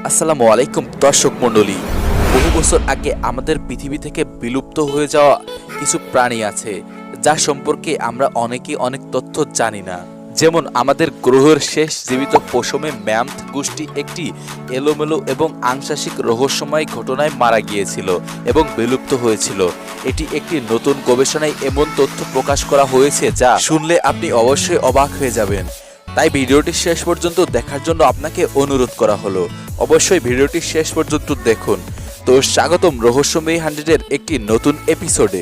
আসসালামু আলাইকুম দর্শক মণ্ডলী। বহু বছর আগে আমাদের পৃথিবী থেকে বিলুপ্ত হয়ে যাওয়া কিছু প্রাণী আছে যা সম্পর্কে আমরা অনেকেই অনেক তথ্য জানি না। যেমন আমাদের গ্রহের শেষ জীবিত পশমে ম্যামথ গোষ্ঠী একটি এলোমেলো এবং আংশিক রহস্যময় ঘটনায় মারা গিয়েছিল এবং বিলুপ্ত হয়েছিল। এটি একটি নতুন গবেষণায় এমন তথ্য প্রকাশ করা হয়েছে যা শুনলে আপনি অবশ্যই অবাক হয়ে যাবেন। তাই ভিডিওটি শেষ পর্যন্ত দেখার জন্য আপনাকে অনুরোধ করা হলো। অবশ্যই ভিডিওটি শেষ পর্যন্ত দেখুন। তো স্বাগতম রহস্যময়ী 100-এর একটি নতুন এপিসোডে।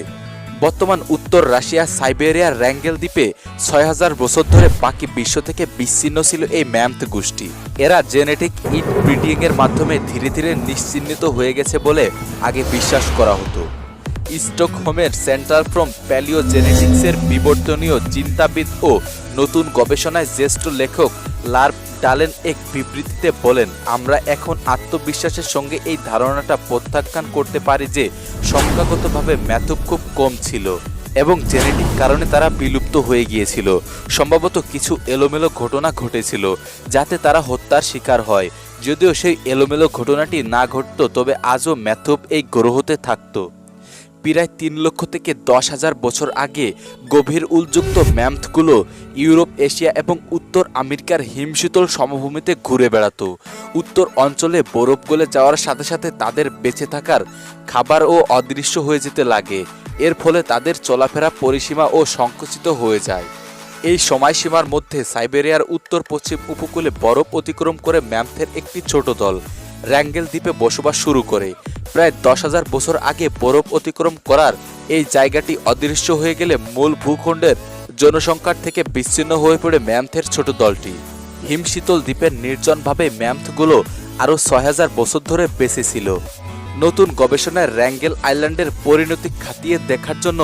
বর্তমান উত্তর রাশিয়া সাইবেরিয়ার র্যাঙ্গেল দ্বীপে 6000 বছর ধরে বাকি বিশ্ব থেকে বিচ্ছিন্ন ছিল এই ম্যামথ গোষ্ঠী। এরা জেনেটিক ইনব্রিডিং এর মাধ্যমে ধীরে ধীরে নিশ্চিহ্নিত হয়ে গেছে বলে আগে বিশ্বাস করা হতো। স্টকহোমের সেন্টার ফ্রম প্যালিওজেনেটিক্সের বিবর্তনীয় চিন্তাবিদ ও নতুন গবেষণায় জ্যেষ্ঠ লেখক লার্ভ ডালেন এক বিবৃতিতে বলেন, আমরা এখন আত্মবিশ্বাসের সঙ্গে এই ধারণাটা প্রত্যাখ্যান করতে পারি যে সংখ্যাগতভাবে ম্যাথব খুব কম ছিল এবং জেনেটিক কারণে তারা বিলুপ্ত হয়ে গিয়েছিল। সম্ভবত কিছু এলোমেলো ঘটনা ঘটেছিল যাতে তারা হত্যার শিকার হয়। যদিও সেই এলোমেলো ঘটনাটি না ঘটত তবে আজও ম্যাথব এই গ্রহতে থাকত। প্রায় 3 লক্ষ থেকে 10,000 বছর আগে গভীর উলযুক্ত ম্যামথগুলো ইউরোপ, এশিয়া এবং উত্তর আমেরিকার হিমশীতল সমভূমিতে ঘুরে বেড়াতো। উত্তর অঞ্চলে বরফ গলে যাওয়ার সাথে সাথে তাদের বেঁচে থাকার খাবারও অদৃশ্য হয়ে যেতে লাগে। এর ফলে তাদের চলাফেরা পরিসীমা ও সংকুচিত হয়ে যায়। এই সময়সীমার মধ্যে সাইবেরিয়ার উত্তর পশ্চিম উপকূলে বরফ অতিক্রম করে ম্যামথের একটি ছোট দল র্যাঙ্গেল দ্বীপে বসবাস শুরু করে। প্রায় 10,000 বছর আগে বরফ অতিক্রম করার এই জায়গাটি অদৃশ্য হয়ে গেলে মূল ভূখণ্ডের জনসংখ্যার থেকে বিচ্ছিন্ন হয়ে পড়ে ম্যামথের ছোট দলটি। হিমশীতল দ্বীপের নির্জনভাবে ম্যামথগুলো আরও 6,000 বছর ধরে বেঁচে ছিল। নতুন গবেষণায় র্যাঙ্গেল আইল্যান্ডের পরিণতি খতিয়ে দেখার জন্য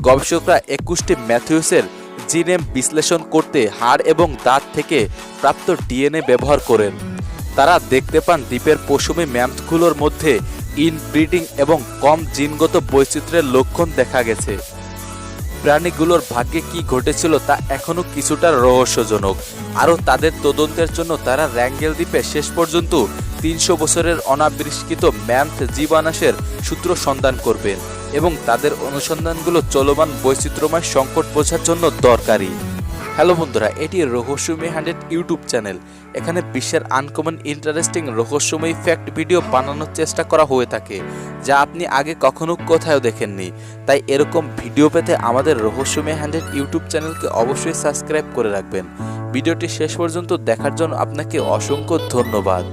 গবেষকরা 21টি ম্যাথিউসের জিনেম বিশ্লেষণ করতে হাড় এবং দাঁত থেকে প্রাপ্ত ডিএনএ ব্যবহার করেন। তারা দেখতে পান দ্বীপের পশমী ম্যামথগুলোর মধ্যে ইনব্রিডিং এবং কম জিনগত বৈচিত্র্যের লক্ষণ দেখা গেছে। প্রাণীগুলোর ভাগ্যে কি ঘটেছিল তা এখনও কিছুটা রহস্যজনক। আরও তাদের তদন্তের জন্য তারা র্যাঙ্গেল দ্বীপে শেষ পর্যন্ত 300 বছরের অনাবিষ্কৃত ম্যামথ জীবাণুর সূত্র সন্ধান করবেন এবং তাদের অনুসন্ধানগুলো চলমান বৈচিত্র্যময় সংকট বোঝার জন্য দরকারি। হ্যালো বন্ধুরা, এটি রহস্যময়ী 100 ইউটিউব চ্যানেল। এখানে বিশ্বের আনকমন ইন্টারেস্টিং রহস্যময়ী ফ্যাক্ট ভিডিও বানানোর চেষ্টা করা হয়ে থাকে যা আপনি আগে কখনো কোথাও দেখেননি। তাই এরকম ভিডিও পেতে আমাদের রহস্যময়ী 100 ইউটিউব চ্যানেলকে অবশ্যই সাবস্ক্রাইব করে রাখবেন। ভিডিওটি শেষ পর্যন্ত দেখার জন্য আপনাকে অসংখ্য ধন্যবাদ।